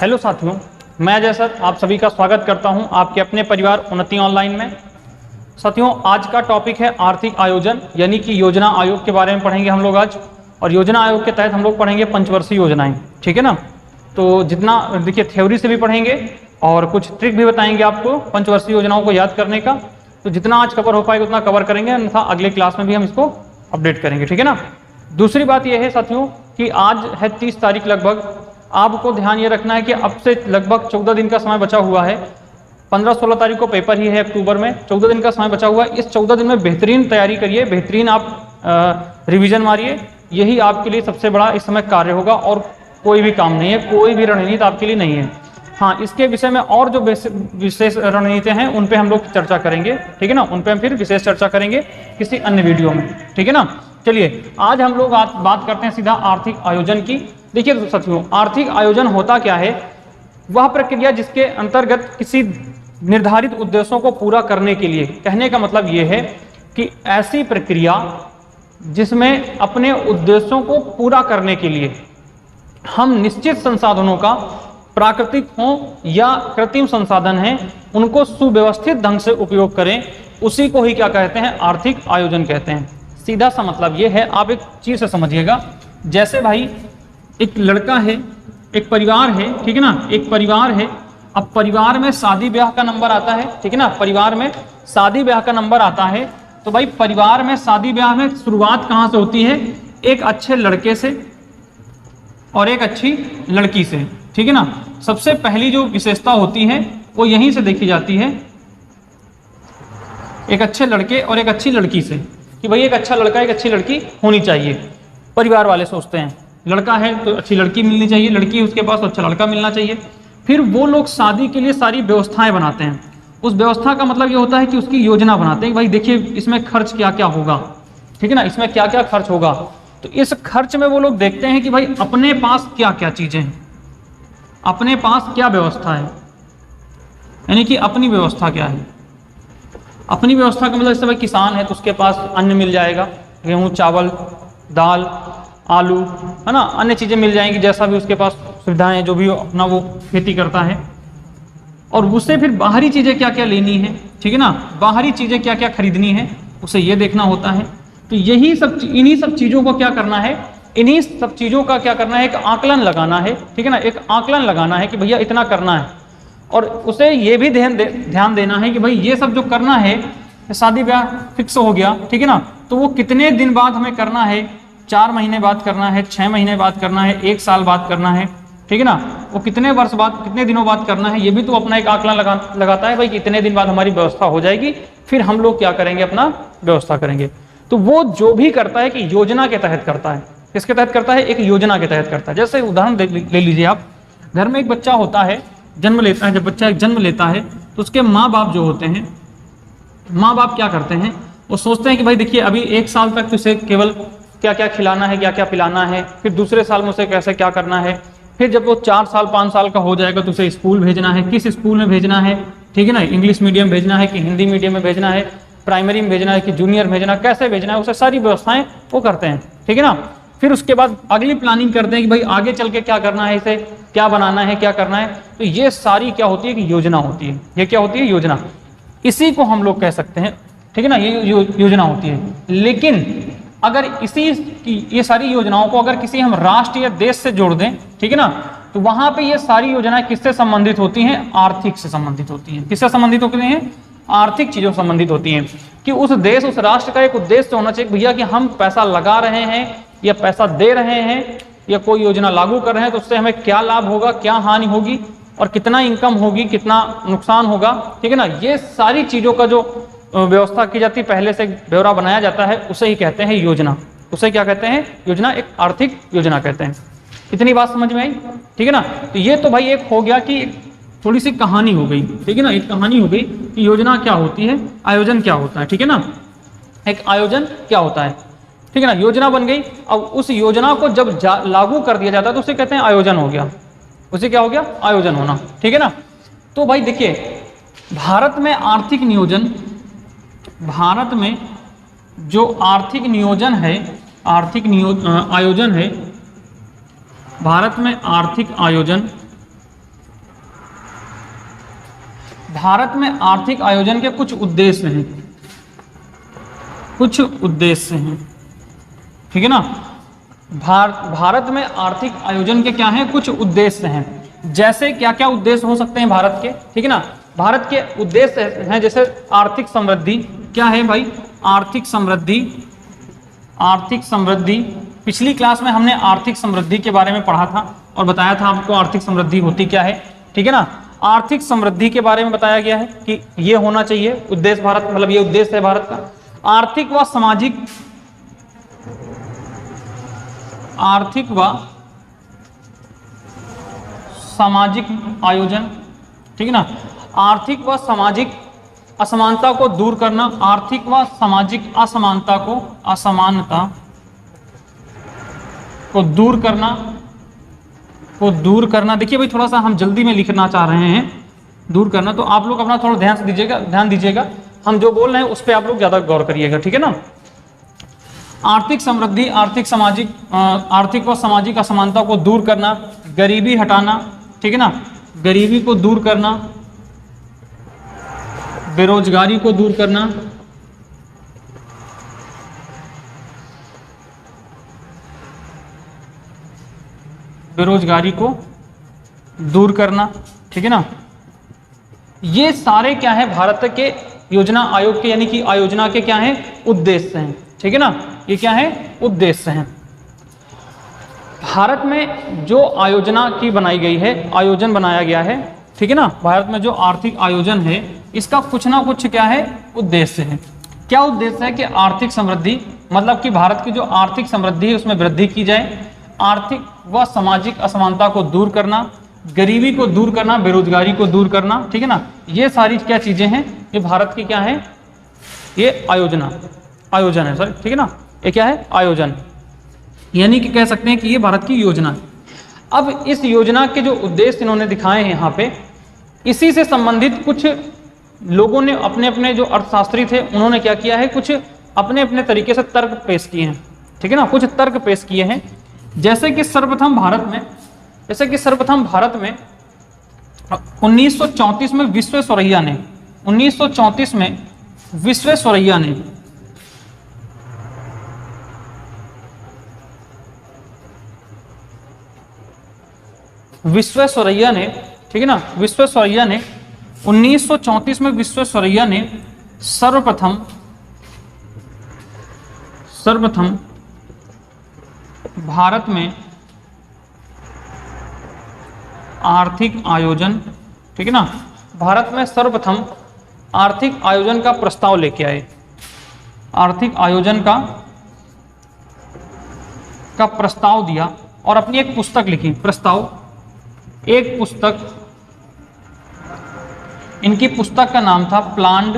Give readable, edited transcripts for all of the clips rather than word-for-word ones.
Hello साथियों, मैं Ajay sir आप सभी का स्वागत करता हूं आपके अपने परिवार उन्नति ऑनलाइन में। साथियों, आज का टॉपिक है आर्थिक आयोजन यानी कि योजना आयोग के बारे में पढ़ेंगे हम लोग आज। और योजना आयोग के तहत हम लोग पढ़ेंगे पंचवर्षीय योजनाएं, ठीक है ना। तो जितना देखिए थ्योरी से भी पढ़ेंगे और कुछ ट्रिक भी बताएंगे आपको पंचवर्षीय योजनाओं को याद करने का। तो जितना आज कवर हो पाएगा उतना कवर करेंगे, अन्यथा अगले क्लास में भी हम इसको अपडेट करेंगे, ठीक है ना। दूसरी बात यह है साथियों कि आज है 30 तारीख, लगभग आपको ध्यान ये रखना है कि अब से लगभग 14 दिन का समय बचा हुआ है। 15-16 तारीख को पेपर ही है अक्टूबर में, 14 दिन का समय बचा हुआ है। इस 14 दिन में बेहतरीन तैयारी करिए, बेहतरीन आप रिवीजन मारिए। यही आपके लिए सबसे बड़ा इस समय कार्य होगा और कोई भी काम नहीं है, कोई भी रणनीति आपके लिए नहीं है। हाँ, इसके विषय में और जो विशेष रणनीतियाँ हैं उन पे हम लोग चर्चा करेंगे, ठीक है ना। उन पे हम फिर विशेष चर्चा करेंगे किसी अन्य वीडियो में, ठीक है ना। चलिए आज हम लोग बात करते हैं सीधा आर्थिक आयोजन की। देखिए साथियों, आर्थिक आयोजन होता क्या है? वह प्रक्रिया जिसके अंतर्गत किसी निर्धारित उद्देश्यों को पूरा करने के लिए, कहने का मतलब यह है कि ऐसी प्रक्रिया जिसमें अपने उद्देश्यों को पूरा करने के लिए हम निश्चित संसाधनों का, प्राकृतिक हो या कृत्रिम संसाधन हैं, उनको सुव्यवस्थित ढंग से उपयोग करें, उसी को ही क्या कहते हैं? आर्थिक आयोजन कहते हैं। सीधा सा मतलब ये है, आप एक चीज से समझिएगा। जैसे भाई एक लड़का है, एक परिवार है, ठीक है ना, एक परिवार है। अब परिवार में शादी ब्याह का नंबर आता है, ठीक है ना, परिवार में शादी ब्याह का नंबर आता है। तो भाई परिवार में शादी ब्याह में शुरुआत कहाँ से होती है? एक अच्छे लड़के से और एक अच्छी लड़की से, ठीक है ना। सबसे पहली जो विशेषता होती है वो यहीं से देखी जाती है, एक अच्छे लड़के और एक अच्छी लड़की से, कि भाई एक अच्छा लड़का एक अच्छी लड़की होनी चाहिए। परिवार वाले सोचते हैं लड़का है तो अच्छी लड़की मिलनी चाहिए, लड़की उसके पास तो अच्छा लड़का मिलना चाहिए। फिर वो लोग शादी के लिए सारी व्यवस्थाएं बनाते हैं। उस व्यवस्था का मतलब ये होता है कि उसकी योजना बनाते हैं कि भाई देखिए इसमें खर्च क्या क्या होगा, ठीक है ना, इसमें क्या क्या खर्च होगा। तो इस खर्च में वो लोग देखते हैं कि भाई अपने पास क्या क्या चीजें हैं, अपने पास क्या व्यवस्था है, यानी कि अपनी व्यवस्था क्या है। अपनी व्यवस्था का मतलब जैसे भाई किसान है तो उसके पास अन्न मिल जाएगा, गेहूँ, चावल, दाल, आलू, है ना, अन्य चीज़ें मिल जाएंगी, जैसा भी उसके पास सुविधाएं, जो भी अपना वो खेती करता है। और उससे फिर बाहरी चीज़ें क्या क्या लेनी है, ठीक है ना, बाहरी चीज़ें क्या क्या खरीदनी है, उसे ये देखना होता है। तो यही सब, इन्हीं सब चीज़ों को क्या करना है, इन्हीं सब चीज़ों का क्या करना है, एक आकलन लगाना है, ठीक है ना, एक आकलन लगाना है कि भैया इतना करना है। और उसे ये भी ध्यान देना है कि भाई ये सब जो करना है, शादी ब्याह फिक्स हो गया, ठीक है ना, तो वो कितने दिन बाद हमें करना है, 4 महीने बाद करना है, 6 महीने बाद करना है, 1 साल बाद करना है, ठीक है ना, वो कितने वर्ष बाद, कितने दिनों बाद करना है, ये भी तो अपना एक आकलन लगाता है भाई कि इतने दिन बाद हमारी व्यवस्था हो जाएगी, फिर हम लोग क्या करेंगे, अपना व्यवस्था करेंगे। तो वो जो भी करता है कि योजना के तहत करता है। किसके तहत करता है? एक योजना के तहत करता है। जैसे उदाहरण ले लीजिए आप, घर में एक बच्चा होता है, जन्म लेता है। जब बच्चा एक जन्म लेता है तो उसके माँ बाप जो होते हैं, माँ बाप क्या करते हैं, वो सोचते हैं कि भाई देखिए अभी 1 साल तक तो इसे केवल क्या क्या खिलाना है, क्या क्या पिलाना है, फिर दूसरे साल में उसे कैसे क्या करना है, फिर जब वो 4 साल 5 साल का हो जाएगा तो उसे स्कूल भेजना है, किस स्कूल में भेजना है, ठीक है ना, इंग्लिश मीडियम भेजना है कि हिंदी मीडियम में भेजना है, प्राइमरी में भेजना है कि जूनियर भेजना, कैसे भेजना है, उसे सारी व्यवस्थाएं वो करते हैं, ठीक है ना। फिर उसके बाद अगली प्लानिंग करते हैं कि भाई आगे चल के क्या करना है, इसे क्या बनाना है, क्या करना है। तो ये सारी क्या होती है कि योजना होती है। ये क्या होती है? योजना। इसी को हम लोग कह सकते हैं, ठीक है ना, ये योजना होती है। लेकिन अगर ये सारी योजनाओं को अगर किसी हम राष्ट्र या देश से जोड़ दें, ठीक है ना, तो वहां पे ये सारी योजनाएं किससे संबंधित होती हैं? आर्थिक से संबंधित होती हैं। किससे संबंधित होती हैं? आर्थिक चीजों से संबंधित होती हैं। कि उस देश, उस राष्ट्र का एक उद्देश्य होना चाहिए भैया कि हम पैसा लगा रहे हैं या पैसा दे रहे हैं या कोई योजना लागू कर रहे हैं तो उससे हमें क्या लाभ होगा, क्या हानि होगी और कितना इनकम होगी, कितना नुकसान होगा, ठीक है ना। ये सारी चीजों का जो व्यवस्था की जाती है, पहले से ब्यौरा बनाया जाता है, उसे ही कहते हैं योजना। उसे क्या कहते हैं? योजना। एक आर्थिक योजना कहते हैं। इतनी बात समझ में आई, ठीक है ना। तो ये तो भाई एक हो गया कि थोड़ी सी कहानी हो गई, ठीक है ना, एक कहानी हो गई कि योजना क्या होती है, आयोजन क्या होता है, ठीक है ना। एक आयोजन क्या होता है, ठीक है ना, योजना बन गई। अब उस योजना को जब लागू कर दिया जाता है तो उसे कहते हैं आयोजन हो गया। उसे क्या हो गया? आयोजन होना, ठीक है ना। तो भाई देखिए, भारत में आर्थिक नियोजन, भारत में जो आर्थिक नियोजन है, आयोजन है, भारत में आर्थिक आयोजन भारत में आर्थिक आयोजन के कुछ उद्देश्य हैं, कुछ उद्देश्य हैं, ठीक है ना। भारत में आर्थिक आयोजन के क्या हैं, कुछ उद्देश्य हैं। जैसे क्या क्या उद्देश्य हो सकते हैं भारत के, ठीक है ना। भारत के उद्देश्य हैं जैसे आर्थिक समृद्धि, क्या है भाई, आर्थिक समृद्धि। आर्थिक समृद्धि, पिछली क्लास में हमने आर्थिक समृद्धि के बारे में पढ़ा था और बताया था आपको आर्थिक समृद्धि होती क्या है, ठीक है ना। आर्थिक समृद्धि के बारे में बताया गया है कि ये होना चाहिए उद्देश्य भारत, मतलब ये उद्देश्य है भारत का। आर्थिक व सामाजिक, आर्थिक व सामाजिक आयोजन, ठीक है ना। आर्थिक व सामाजिक असमानता को दूर करना, आर्थिक व सामाजिक असमानता को, असमानता को दूर करना, देखिए भाई थोड़ा सा हम जल्दी में लिखना चाह रहे हैं, दूर करना, तो आप लोग अपना थोड़ा ध्यान दीजिएगा, हम जो बोल रहे हैं उस पर आप लोग ज्यादा गौर करिएगा, ठीक है ना। आर्थिक समृद्धि, आर्थिक व सामाजिक असमानता को दूर करना, गरीबी हटाना, ठीक है ना, गरीबी को दूर करना, बेरोजगारी को दूर करना, बेरोजगारी को दूर करना, ठीक है ना। ये सारे क्या है भारत के योजना आयोग के, यानी कि आयोजना के क्या है, उद्देश्य हैं, ठीक है ना। ये क्या है, उद्देश्य हैं। भारत में जो आयोजना की बनाई गई है, आयोजन बनाया गया है, ठीक है ना। भारत में जो आर्थिक आयोजन है इसका कुछ ना कुछ क्या है, उद्देश्य है। क्या उद्देश्य है कि आर्थिक समृद्धि, मतलब कि भारत की जो आर्थिक समृद्धि है उसमें वृद्धि की जाए, आर्थिक व सामाजिक असमानता को दूर करना, गरीबी को दूर करना, बेरोजगारी को दूर करना, ठीक है ना। ये सारी क्या चीजें हैं, ये भारत की क्या है, ये आयोजन है, सॉरी, ठीक है ना। ये क्या है, आयोजन, यानी कि कह सकते हैं कि ये भारत की योजना है। अब इस योजना के जो उद्देश्य इन्होंने दिखाए हैं यहाँ पे, इसी से संबंधित कुछ लोगों ने अपने अपने जो अर्थशास्त्री थे उन्होंने क्या किया है, कुछ अपने अपने तरीके से तर्क पेश किए हैं, ठीक है ना, कुछ तर्क पेश किए हैं। जैसे कि सर्वप्रथम भारत में 1934 में विश्वेश्वरैया ने, 1934 में विश्वेश्वरैया ने ठीक है ना, विश्वेश्वरैया ने 1934 में विश्वेश्वरैया ने सर्वप्रथम भारत में आर्थिक आयोजन, ठीक है ना, भारत में सर्वप्रथम आर्थिक आयोजन का प्रस्ताव लेके आए, आर्थिक आयोजन का प्रस्ताव दिया और अपनी एक पुस्तक लिखी, प्रस्ताव, एक पुस्तक, इनकी पुस्तक का नाम था प्लान्ड,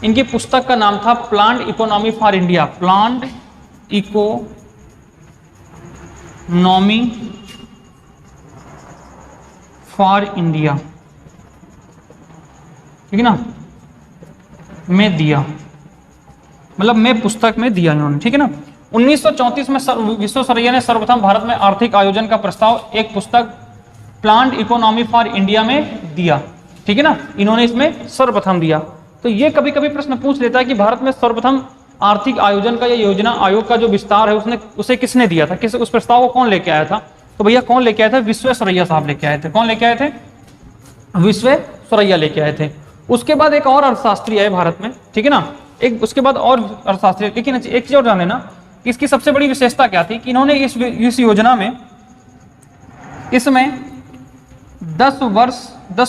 इनकी पुस्तक का नाम था planned economy for India, planned economy for India, ठीक है ना, में दिया, मतलब मैं पुस्तक में दिया इन्होंने, ठीक है ना। 1934 में विश्वेश्वरैया ने सर्वप्रथम भारत में आर्थिक आयोजन का प्रस्ताव एक पुस्तक प्लान्ड इकोनॉमी फॉर इंडिया में दिया, ठीक है ना, इन्होंने इसमें सर्वप्रथम दिया। तो ये कभी कभी प्रश्न पूछ लेता है कि भारत में सर्वप्रथम आर्थिक आयोजन का या योजना आयोग का जो विस्तार है उसे किसने दिया था, उस प्रस्ताव को कौन लेके आया था, तो भैया कौन लेके आया था, विश्वेश्वरैया साहब लेके आए थे। कौन लेके आए थे, विश्वेश्वरैया लेके आए थे। उसके बाद एक और अर्थशास्त्री आए भारत में, ठीक है ना, एक उसके बाद और अर्थशास्त्री, लेकिन एक चीज और जान लेना, इसकी सबसे बड़ी विशेषता क्या थी कि इन्होंने इस योजना में, इसमें 10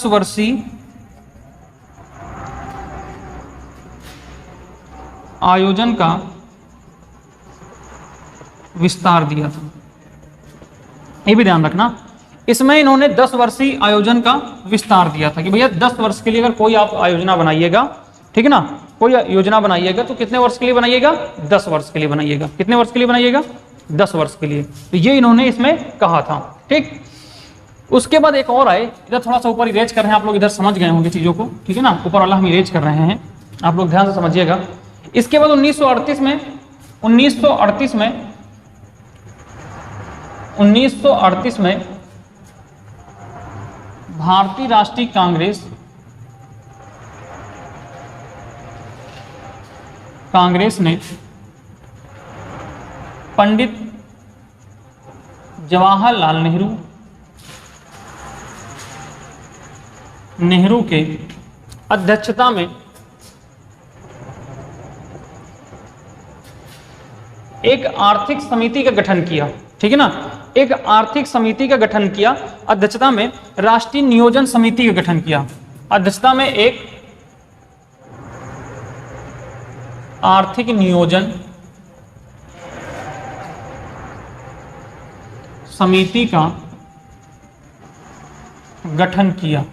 वर्षीय आयोजन का विस्तार दिया था। ये भी ध्यान रखना, इसमें इन्होंने 10 वर्षीय आयोजन का विस्तार दिया था कि भैया 10 वर्ष के लिए अगर कोई आप आयोजना बनाइएगा, ठीक है ना, कोई योजना बनाइएगा तो कितने वर्ष के लिए बनाइएगा, 10 वर्ष के लिए बनाइएगा। कितने वर्ष के लिए बनाइएगा, 10 वर्ष के लिए। तो ये इन्होंने इसमें कहा था, ठीक। उसके बाद एक और आए, इधर थोड़ा सा ऊपर इरेज कर रहे हैं आप लोग, इधर समझ गए होंगे चीजों को, ठीक है ना, ऊपर वाला हम इरेज कर रहे हैं, आप लोग ध्यान से समझिएगा। इसके बाद 1938 में भारतीय राष्ट्रीय कांग्रेस ने पंडित जवाहरलाल नेहरू के अध्यक्षता में एक आर्थिक समिति का गठन किया। ठीक है ना, एक आर्थिक समिति का गठन किया, अध्यक्षता में राष्ट्रीय नियोजन समिति का गठन किया, अध्यक्षता में एक आर्थिक नियोजन समिति का गठन किया।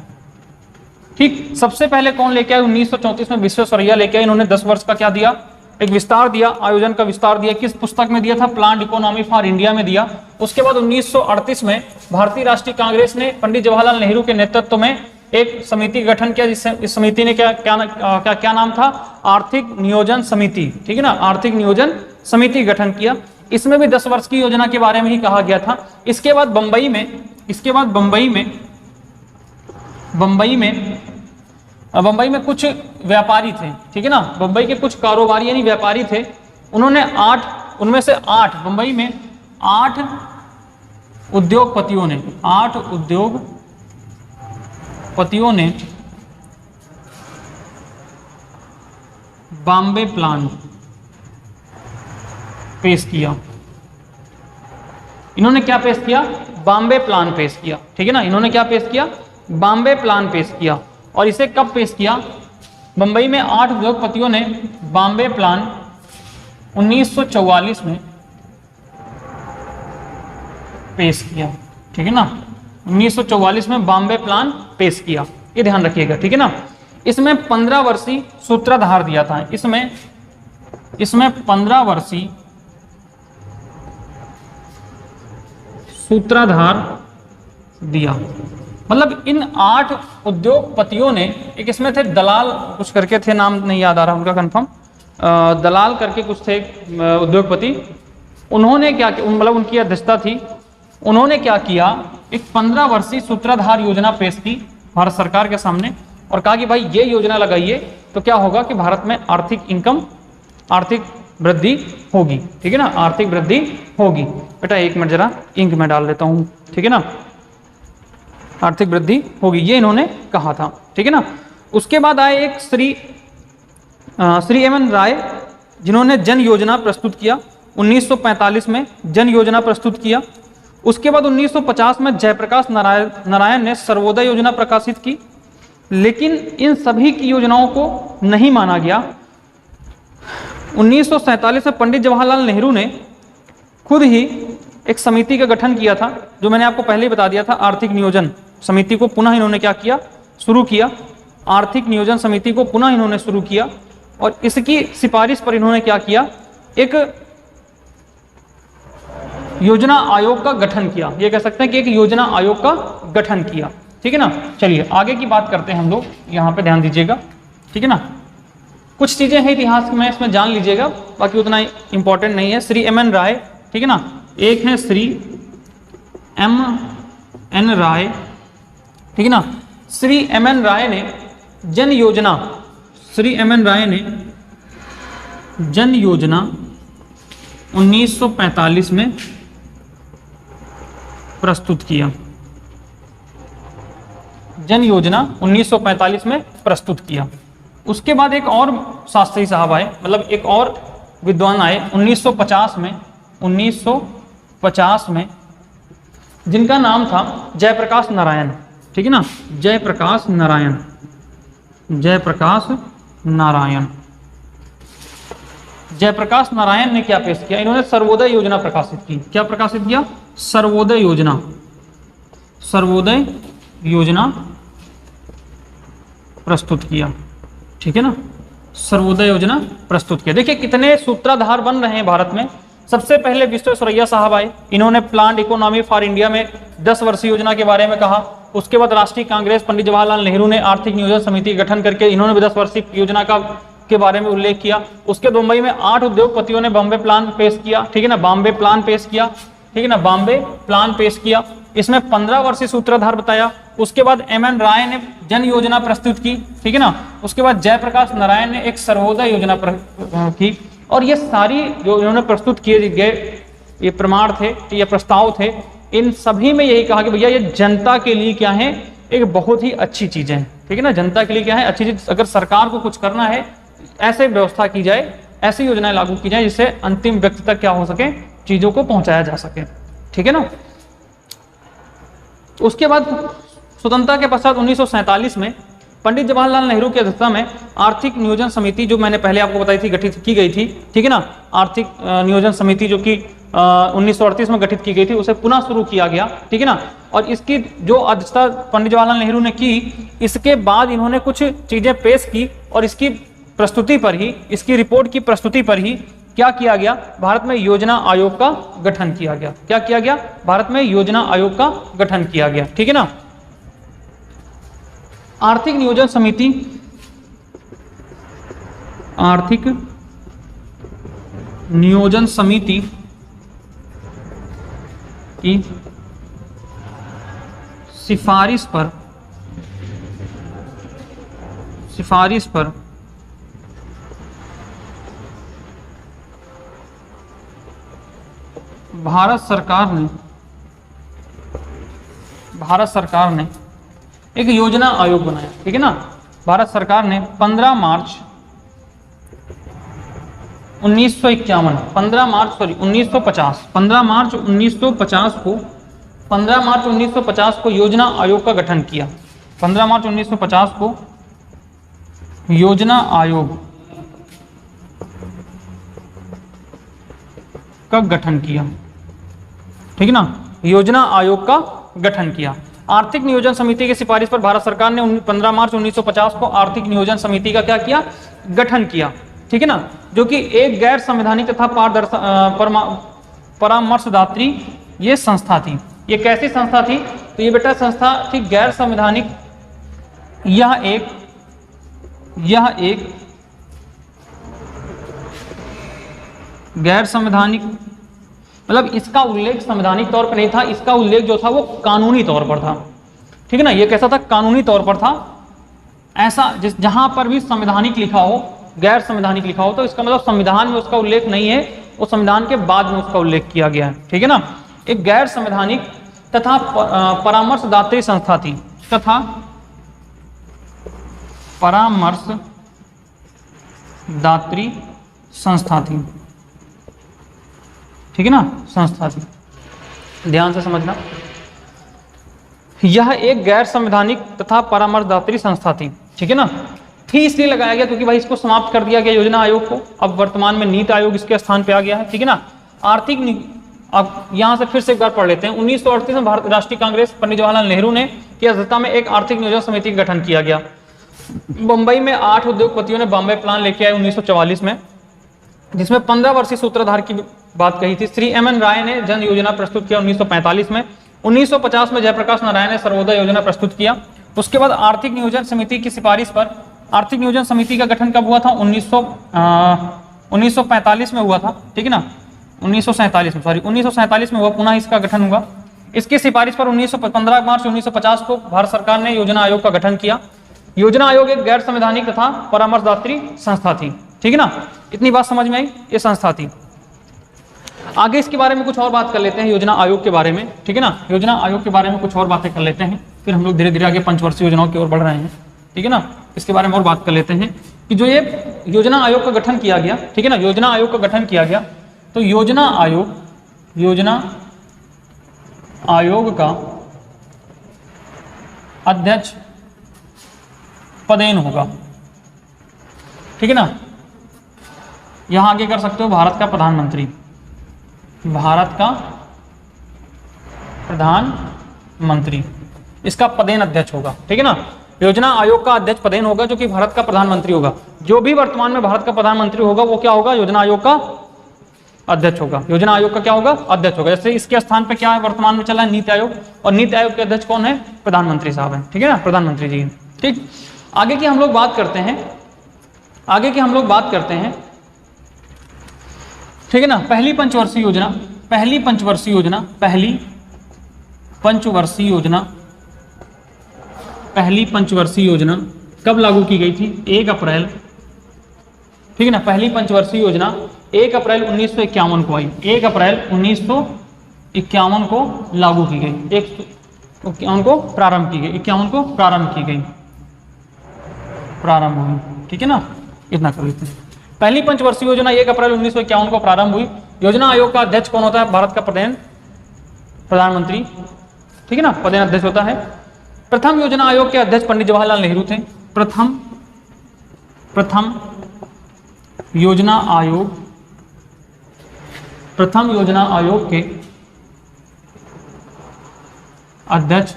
ठीक, सबसे पहले कौन लेके आए? 1934 में विश्वेश्वरैया लेके आए। इन्होंने 10 वर्ष का क्या दिया? एक विस्तार दिया, आयोजन का विस्तार दिया। किस पुस्तक में दिया था? प्लान्ड इकोनॉमी फॉर इंडिया में दिया। उसके बाद 1938 में भारतीय राष्ट्रीय कांग्रेस ने पंडित जवाहरलाल नेहरू के नेतृत्व में एक समिति का गठन किया, जिससे इस समिति ने क्या नाम था? आर्थिक नियोजन समिति। ठीक है ना, आर्थिक नियोजन समिति गठन किया। इसमें भी 10 वर्ष की योजना के बारे में ही कहा गया था। इसके बाद बंबई में कुछ व्यापारी थे। ठीक है ना, बंबई के कुछ कारोबारी यानी व्यापारी थे। उन्होंने 8 उनमें से 8 बंबई में 8 उद्योगपतियों ने बॉम्बे प्लान पेश किया। इन्होंने क्या पेश किया? बॉम्बे प्लान पेश किया। ठीक है ना, इन्होंने क्या पेश किया? बॉम्बे प्लान पेश किया। और इसे कब पेश किया? बंबई में 8 उद्योगपतियों ने बॉम्बे प्लान 1944 में पेश किया। ठीक है ना, 1944 में बॉम्बे प्लान पेश किया, ये ध्यान रखिएगा। ठीक है ना, इसमें 15 वर्षीय सूत्रधार दिया था। इसमें 15 वर्षीय सूत्रधार दिया। मतलब इन 8 उद्योगपतियों ने, एक इसमें थे दलाल कुछ करके थे, नाम नहीं याद आ रहा उनका कंफर्म, दलाल करके कुछ थे उद्योगपति। उन्होंने क्या किया? मतलब उनकी अध्यक्षता थी। उन्होंने क्या किया? एक 15 वर्षीय सूत्रधार योजना पेश की भारत सरकार के सामने और कहा कि भाई ये योजना लगाइए तो क्या होगा कि भारत में आर्थिक वृद्धि होगी। ठीक है ना, आर्थिक वृद्धि होगी। बेटा 1 मिनट जरा इंक में डाल देता हूं। ठीक है ना, आर्थिक वृद्धि होगी, ये इन्होंने कहा था। ठीक है ना, उसके बाद आए एक श्री एम.एन. राय, जिन्होंने जन योजना प्रस्तुत किया। 1945 में जन योजना प्रस्तुत किया। उसके बाद 1950 में जयप्रकाश नारायण ने सर्वोदय योजना प्रकाशित की, लेकिन इन सभी की योजनाओं को नहीं माना गया। 1947 में पंडित जवाहरलाल नेहरू ने खुद ही एक समिति का गठन किया था, जो मैंने आपको पहले ही बता दिया था। आर्थिक नियोजन समिति को पुनः इन्होंने क्या किया? शुरू किया। आर्थिक नियोजन समिति को पुनः इन्होंने शुरू किया और इसकी सिफारिश पर इन्होंने क्या किया? एक योजना आयोग का गठन किया। ये कह सकते हैं कि एक योजना आयोग का गठन किया। ठीक है ना, चलिए आगे की बात करते हैं हम लोग। यहाँ पे ध्यान दीजिएगा। ठीक है ना, कुछ चीजें हैं इतिहास में, इसमें जान लीजिएगा, बाकी उतना इंपॉर्टेंट नहीं है। श्री एम.एन. राय, ठीक है ना, एक है श्री एम.एन. राय। ठीक है ना, श्री एम.एन. राय ने जन योजना 1945 में प्रस्तुत किया। जन योजना 1945 में प्रस्तुत किया। उसके बाद एक और शास्त्री साहब आए, मतलब एक और विद्वान आए 1950 में, जिनका नाम था जयप्रकाश नारायण। ठीक है ना, जयप्रकाश नारायण ने क्या पेश किया? इन्होंने सर्वोदय योजना प्रकाशित की। क्या प्रकाशित किया? सर्वोदय योजना प्रस्तुत किया। ठीक है ना, सर्वोदय योजना प्रस्तुत किया। देखिए कितने सूत्रधार बन रहे हैं भारत में। सबसे पहले विश्वेश्वरैया साहब आए, इन्होंने प्लान्ड इकोनॉमी फॉर इंडिया में 10 वर्षीय योजना के बारे में कहा। उसके बाद राष्ट्रीय कांग्रेस पंडित जवाहरलाल नेहरू ने आर्थिक नियोजन समिति गठन करके इन्होंने भी 10 वर्षीय योजना के बारे में उल्लेख किया। उसके मुंबई में 8 उद्योगपतियों ने बॉम्बे प्लान पेश किया। ठीक है ना, बॉम्बे प्लान पेश किया। ठीक है ना, बॉम्बे प्लान पेश किया, इसमें 15 वर्षीय सूत्रधार बताया। उसके बाद एम.एन. राय ने जन योजना प्रस्तुत की, ठीक है ना। उसके बाद जयप्रकाश नारायण ने एक सर्वोदय योजना की, और ये सारी जो इन्होंने प्रस्तुत किए गए ये प्रमाण थे, ये प्रस्ताव थे, इन सभी में यही कहा कि भैया ये जनता के लिए क्या है, एक बहुत ही अच्छी चीजें हैं, ठीक है ना। जनता के लिए क्या है, अच्छी चीज। अगर सरकार को कुछ करना है, ऐसे व्यवस्था की जाए, ऐसी योजनाएं लागू की जाए जिससे अंतिम व्यक्ति तक क्या हो सके, चीजों को पहुंचाया जा सके, ठीक है ना। उसके बाद स्वतंत्रता के पश्चात 1947 में पंडित जवाहरलाल नेहरू की अध्यक्षता में आर्थिक नियोजन समिति, जो मैंने पहले आपको बताई थी, गठित की गई थी, ठीक है ना। आर्थिक नियोजन समिति जो कि 1938 में गठित की गई थी, उसे पुनः शुरू किया गया, ठीक है ना। और इसकी जो अध्यक्षता पंडित जवाहरलाल नेहरू ने की, इसके बाद इन्होंने कुछ चीजें पेश की, और इसकी प्रस्तुति पर ही, इसकी रिपोर्ट की प्रस्तुति पर ही क्या किया गया, भारत में योजना आयोग का गठन किया गया। क्या किया गया, भारत में योजना आयोग का गठन किया गया, ठीक है ना। आर्थिक नियोजन समिति, आर्थिक नियोजन समिति की सिफारिश पर भारत सरकार ने एक योजना आयोग बनाया, ठीक है ना। भारत सरकार ने 15 मार्च 1951 15 मार्च 1950 को योजना आयोग का गठन किया। 15 मार्च 1950 को योजना आयोग का गठन किया, ठीक है ना। योजना आयोग का गठन किया। आर्थिक नियोजन समिति की सिफारिश पर भारत सरकार ने 15 मार्च 1950 को आर्थिक नियोजन समिति का क्या किया, गठन किया, ठीक है ना। जो कि एक गैर संवैधानिक तथा परामर्शदात्री ये संस्था थी। ये कैसी संस्था थी, तो ये बेटा संस्था थी गैर संवैधानिक। यह एक गैर संवैधानिक, मतलब इसका उल्लेख संवैधानिक तौर पर नहीं था, इसका उल्लेख जो था वो कानूनी तौर पर था, ठीक है ना। ये कैसा था, कानूनी तौर पर था। ऐसा जहां पर भी संवैधानिक लिखा हो, गैर संवैधानिक लिखा हो, तो इसका मतलब संविधान में उसका उल्लेख नहीं है, वो संविधान के बाद में उसका उल्लेख किया गया है, ठीक है ना। एक गैर संवैधानिक तथा परामर्शदात्री संस्था थी, तथा परामर्शदात्री संस्था थी, ठीक है ना, संस्था थी। ध्यान से समझना, यह एक गैर संवैधानिक तथा परामर्शदात्री संस्था थी, ठीक है ना। थी इसलिए लगाया गया क्योंकि भाई इसको समाप्त कर दिया गया योजना आयोग को, अब वर्तमान में नीति आयोग इसके स्थान पे आ गया है, ठीक है ना। अब यहां से फिर से एक बार पढ़ लेते हैं। 1938 में भारतीय राष्ट्रीय कांग्रेस पंडित जवाहरलाल नेहरू ने की अध्यक्षता में एक आर्थिक नियोजन समिति का गठन किया गया। मुंबई में 8 उद्योगपतियों ने बॉम्बे प्लान लेके आए 1944 में, जिसमें 15 वर्षीय सूत्रधार की बात कही थी। श्री एम.एन. राय ने जन योजना प्रस्तुत किया 1945 में। 1950 में जयप्रकाश नारायण ने सर्वोदय योजना प्रस्तुत किया। उसके बाद आर्थिक नियोजन समिति की सिफारिश पर आर्थिक नियोजन समिति का गठन कब हुआ था, 1945 में हुआ था, ठीक है ना। 1947 में हुआ, पुनः इसका गठन हुआ। इसकी सिफारिश पर 15 मार्च 1950 को भारत सरकार ने योजना आयोग का गठन किया। योजना आयोग एक गैर संवैधानिक तथा परामर्शदात्री संस्था थी, ठीक है ना। इतनी बात समझ में आई, ये संस्था थी। आगे इसके बारे में कुछ और बात कर लेते हैं, योजना आयोग के बारे में, ठीक है ना। योजना आयोग के बारे में कुछ और बातें कर लेते हैं, फिर हम लोग धीरे धीरे आगे पंचवर्षीय योजनाओं की ओर बढ़ रहे हैं, ठीक है ना। इसके बारे में और बात कर लेते हैं कि जो ये योजना आयोग का गठन किया गया, ठीक है ना, योजना आयोग का गठन किया गया, तो योजना आयोग का अध्यक्ष पदेन होगा, ठीक है ना। यहां आगे कर सकते हो भारत का प्रधानमंत्री, भारत का प्रधानमंत्री इसका पदेन अध्यक्ष होगा, ठीक है ना। योजना आयोग का अध्यक्ष पदेन होगा जो कि भारत का प्रधानमंत्री होगा। जो भी वर्तमान में भारत का प्रधानमंत्री होगा वो क्या होगा, योजना आयोग का अध्यक्ष होगा। योजना आयोग का क्या होगा, अध्यक्ष होगा। जैसे इसके स्थान पे क्या है वर्तमान में चला है, नीति आयोग, और नीति आयोग के अध्यक्ष कौन है, प्रधानमंत्री साहब हैं, ठीक है ना, प्रधानमंत्री जी। ठीक, आगे की हम लोग बात करते हैं, ठीक है ना। पहली पंचवर्षीय योजना पहली पंचवर्षीय योजना, पहली पंचवर्षीय योजना कब लागू की गई थी? 1 अप्रैल, ठीक है ना। पहली पंचवर्षीय योजना 1 अप्रैल 1951 को आई, 1 अप्रैल 1951 को लागू की गई, 51 को प्रारंभ की गई, 51 को प्रारंभ की गई, प्रारंभ हुई, ठीक है ना। इतना कर लेते हैं। पहली पंचवर्षीय योजना 1 अप्रैल 1951 को प्रारंभ हुई। योजना आयोग का अध्यक्ष कौन होता है? भारत का प्रधानमंत्री, ठीक है ना, प्रधान अध्यक्ष होता है। प्रथम योजना आयोग के अध्यक्ष पंडित जवाहरलाल नेहरू थे। प्रथम योजना आयोग के अध्यक्ष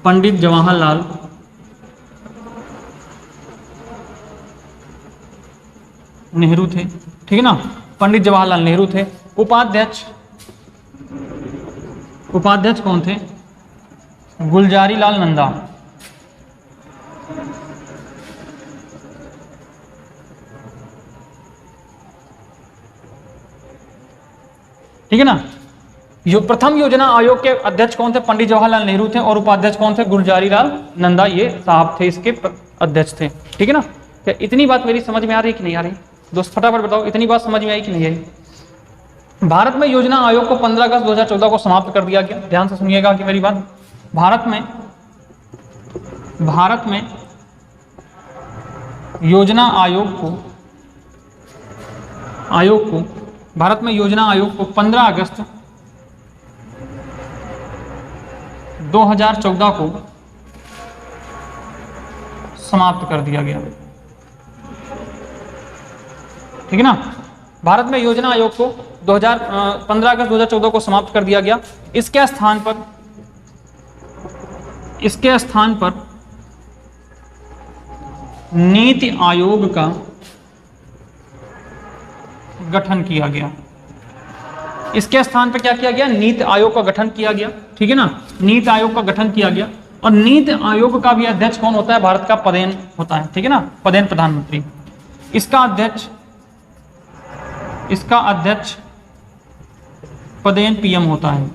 पंडित जवाहरलाल नेहरू थे, ठीक है ना, पंडित जवाहरलाल नेहरू थे। उपाध्यक्ष कौन थे? गुलजारी लाल नंदा, ठीक है ना। प्रथम योजना आयोग के अध्यक्ष कौन थे? पंडित जवाहरलाल नेहरू थे। और उपाध्यक्ष कौन थे? गुलजारी लाल नंदा, ये साहब थे, इसके अध्यक्ष थे, ठीक है ना। क्या इतनी बात मेरी समझ में आ रही कि नहीं आ रही दोस्त? फटाफट बताओ, इतनी बात समझ में आई कि नहीं आई? भारत में योजना आयोग को 15 अगस्त 2014 को समाप्त कर दिया गया। ध्यान से सुनिएगा कि मेरी बात, भारत में योजना आयोग को 15 अगस्त 2014 को समाप्त कर दिया गया, ठीक है ना। भारत में योजना आयोग को 15 अगस्त 2014 को समाप्त कर दिया गया। इसके स्थान पर नीति आयोग का गठन किया गया। इसके स्थान पर क्या किया गया? नीति आयोग का गठन किया गया, ठीक है ना। नीति आयोग का गठन किया गया। और नीति आयोग का भी अध्यक्ष कौन होता है? भारत का पदेन होता है, ठीक है ना, पदेन प्रधानमंत्री। इसका अध्यक्ष पदेन पीएम होता है।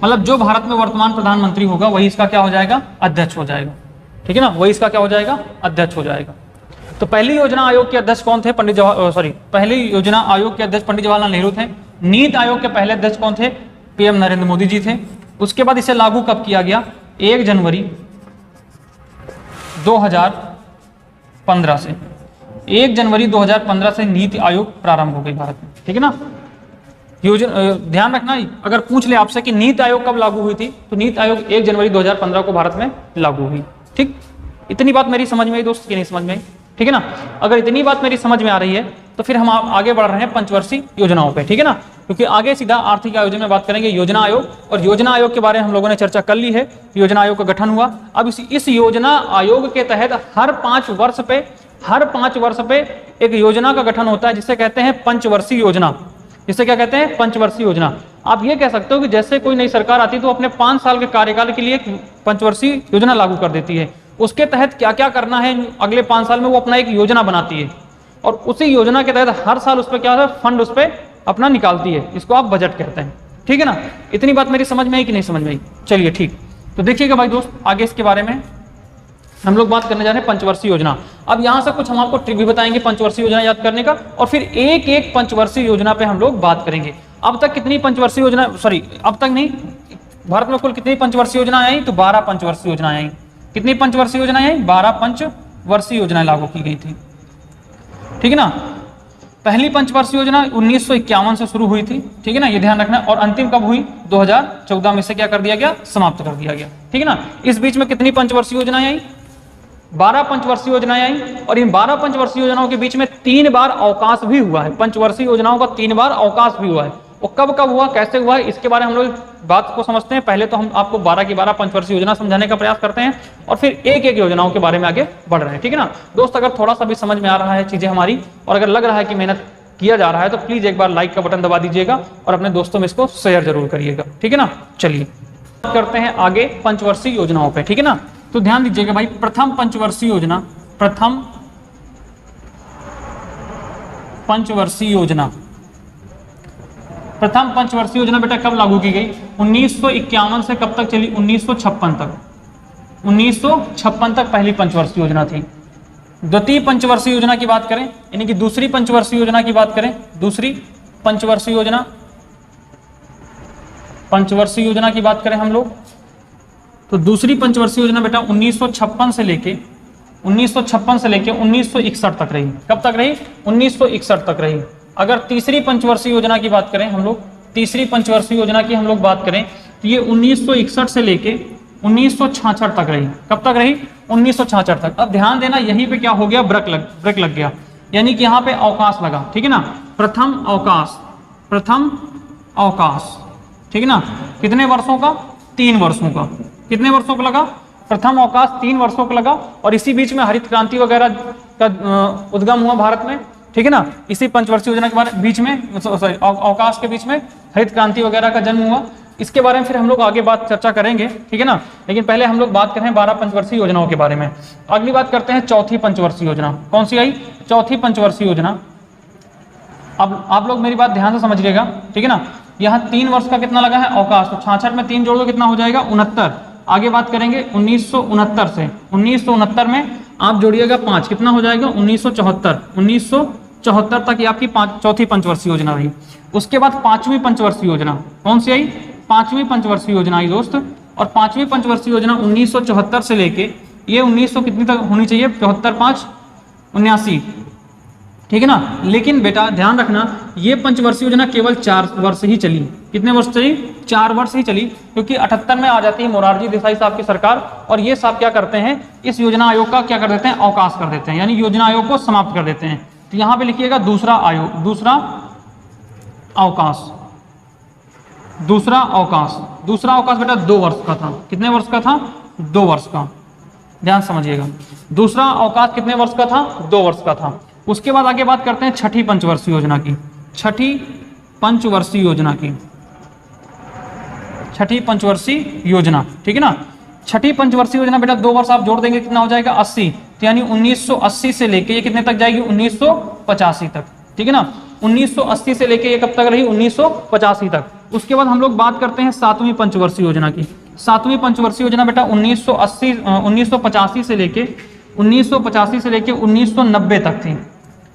मतलब जो भारत में वर्तमान प्रधानमंत्री होगा वही इसका क्या हो जाएगा? अध्यक्ष हो जाएगा, ठीक है ना, वही इसका क्या हो जाएगा? अध्यक्ष हो जाएगा। तो पहली योजना आयोग के अध्यक्ष कौन थे? पहली योजना आयोग के अध्यक्ष पंडित जवाहरलाल नेहरू थे। नीति आयोग के पहले अध्यक्ष कौन थे? पीएम नरेंद्र मोदी जी थे। उसके बाद इसे लागू कब किया गया? 1 जनवरी 2015 से। 1 जनवरी 2015 से नीति आयोग प्रारंभ हो गई भारत में, ठीक है ना। ध्यान रखना, अगर पूछ ले आपसे कि नीति आयोग कब लागू हुई थी, तो नीति आयोग 1 जनवरी 2015 को भारत में लागू हुई, ठीक। इतनी बात मेरी समझ में आई दोस्त कि नहीं समझ में आई? ठीक है ना। अगर इतनी बात मेरी समझ में आ रही है तो फिर हम आगे बढ़ रहे हैं पंचवर्षीय योजनाओं पे, ठीक है ना, क्योंकि आगे सीधा आर्थिक आयोजन में बात करेंगे योजना आयोग। और योजना आयोग के बारे में हम लोगों ने चर्चा कर ली है, योजना आयोग का गठन हुआ। अब इस योजना आयोग के तहत हर 5 वर्ष पे एक योजना का गठन होता है, जिसे कहते हैं पंचवर्षीय योजना। जिसे क्या कहते हैं? पंचवर्षीय योजना। आप ये कह सकते हो कि जैसे कोई नई सरकार आती है तो अपने 5 साल के कार्यकाल के लिए एक पंचवर्षीय योजना लागू कर देती है। उसके तहत क्या क्या करना है अगले 5 साल में, वो अपना एक योजना बनाती है और उसी योजना के तहत हर साल उस पर क्या है, फंड उस पर अपना निकालती है। इसको आप बजट कहते हैं, ठीक है ना। इतनी बात मेरी समझ में आई कि नहीं समझ में आई? चलिए ठीक, तो देखिएगा भाई दोस्त, आगे इसके बारे में हम लोग बात करने जा रहे हैं पंचवर्षीय योजना। अब यहाँ से कुछ हम आपको ट्रिक भी बताएंगे पंचवर्षीय योजना याद करने का, और फिर एक एक पंचवर्षीय योजना पे हम लोग बात करेंगे। अब तक कितनी पंचवर्षीय योजना, अब तक नहीं, भारत में कुल कितनी पंचवर्षीय योजनाएं आई? तो 12 पंचवर्षीय योजनाएं आई। कितनी पंचवर्षीय योजनाएं आई? 12 पंचवर्षीय योजनाएं लागू की गई थी, ठीक है ना। पहली पंचवर्षीय योजना 1951 से शुरू हुई थी, ठीक है ना, ये ध्यान रखना। और अंतिम कब हुई? 2014 में से क्या कर दिया गया? समाप्त कर दिया गया, ठीक है ना। इस बीच में कितनी पंचवर्षीय योजनाएं आई? 12 पंचवर्षीय योजनाएं आई। और इन 12 पंचवर्षीय योजनाओं के बीच में 3 बार अवकाश भी हुआ है। पंचवर्षीय योजनाओं का 3 बार अवकाश भी हुआ है। वो कब कब हुआ, कैसे हुआ, इसके बारे में हम लोग बात को समझते हैं। पहले तो हम आपको 12 की 12 पंचवर्षीय योजना समझाने का प्रयास करते हैं और फिर एक एक योजनाओं के बारे में आगे बढ़ रहे हैं, ठीक है ना। दोस्त, अगर थोड़ा सा भी समझ में आ रहा है चीजें हमारी, और अगर लग रहा है कि मेहनत किया जा रहा है, तो प्लीज एक बार लाइक का बटन दबा दीजिएगा और अपने दोस्तों में इसको शेयर जरूर करिएगा, ठीक है ना। चलिए करते हैं आगे पंचवर्षीय योजनाओं पे, ठीक है ना। तो ध्यान दीजिएगा भाई, प्रथम पंचवर्षीय योजना, प्रथम पंचवर्षीय योजना। प्रथम पंचवर्षीय योजना बेटा कब लागू की गई? 1951 से कब तक चली? 1956 तक। 1956 तक पहली पंचवर्षीय योजना थी। द्वितीय पंचवर्षीय योजना की बात करें, यानी कि दूसरी पंचवर्षीय योजना की बात करें, दूसरी पंचवर्षीय योजना, पंचवर्षीय योजना की बात करें हम लोग, तो दूसरी पंचवर्षीय योजना बेटा 1956 से लेके 1961 तक रही। कब तक रही? 1961 तक रही। अगर तीसरी पंचवर्षीय योजना की बात करें हम लोग, तीसरी पंचवर्षीय योजना की हम लोग बात करें तो ये 1961 से लेके 1966 तक रही। कब तक रही? 1966 तक। अब ध्यान देना, यहीं पे क्या हो गया? ब्रेक लग गया, यानी कि यहाँ पे अवकाश लगा। ठीक है ना, प्रथम अवकाश, प्रथम अवकाश, ठीक है ना, कितने वर्षों का? 3 वर्षों का। कितने वर्षों का लगा? प्रथम अवकाश 3 वर्षों का लगा। और इसी बीच में हरित क्रांति वगैरह का उद्गम हुआ भारत में। ठीक है ना, इसी पंचवर्षीय योजना के बारे बीच में, अवकाश के बीच में हरित क्रांति वगैरह का जन्म हुआ। इसके बारे में फिर हम लोग आगे बात चर्चा करेंगे। ठीक है ना, लेकिन पहले हम लोग बात कर रहे हैं 12 पंचवर्षीय योजनाओं के बारे में। अगली बात करते हैं चौथी पंचवर्षीय योजना। कौन सी आई? चौथी पंचवर्षीय योजना। अब आप लोग मेरी बात ध्यान से समझिएगा। ठीक है ना, यहाँ 3 वर्ष का कितना लगा है? अवकाश। तो 66 में 3 जोड़ दो, कितना हो जाएगा? 69। आगे बात करेंगे 1969 से। 1969 में आप जोड़िएगा 5, कितना हो जाएगा? 1974। 1974 तक ये आपकी चौथी पंचवर्षीय योजना रही। उसके बाद 5वीं पंचवर्षीय योजना। कौन सी आई? 5वीं पंचवर्षीय योजना आई दोस्त। और 5वीं पंचवर्षीय योजना 1974 से लेके ये 1900 कितनी तक होनी चाहिए? 74, 5, 79। ठीक है ना, लेकिन बेटा ध्यान रखना, ये पंचवर्षीय योजना केवल 4 वर्ष ही चली। कितने वर्ष चली? 4 वर्ष ही चली, क्योंकि 78 में आ जाती है मोरारजी देसाई साहब की सरकार, और ये साहब क्या करते हैं? इस योजना आयोग का क्या कर देते हैं? अवकाश कर देते हैं, यानी योजना आयोग को समाप्त कर देते हैं। तो यहाँ पे लिखिएगा दूसरा आयोग, दूसरा अवकाश, दूसरा अवकाश। दूसरा अवकाश बेटा 2 वर्ष का था। कितने वर्ष का था? 2 वर्ष का। ध्यान समझिएगा, दूसरा अवकाश कितने वर्ष का था? 2 वर्ष का था। उसके बाद आगे बात करते हैं छठी पंचवर्षीय योजना की। छठी पंचवर्षीय योजना की, छठी पंचवर्षीय योजना। ठीक है ना, छठी पंचवर्षीय योजना बेटा 2 वर्ष आप जोड़ देंगे, कितना हो जाएगा? 80। तो यानी 1980 से लेके ये कितने तक जाएगी? 1985 तक। ठीक है ना, 1980 से लेके ये कब तक रही? 1985 तक। उसके बाद हम लोग बात करते हैं 7वीं पंचवर्षीय योजना की। 7वीं पंचवर्षीय योजना बेटा 1985 से लेके 1990 तक थी।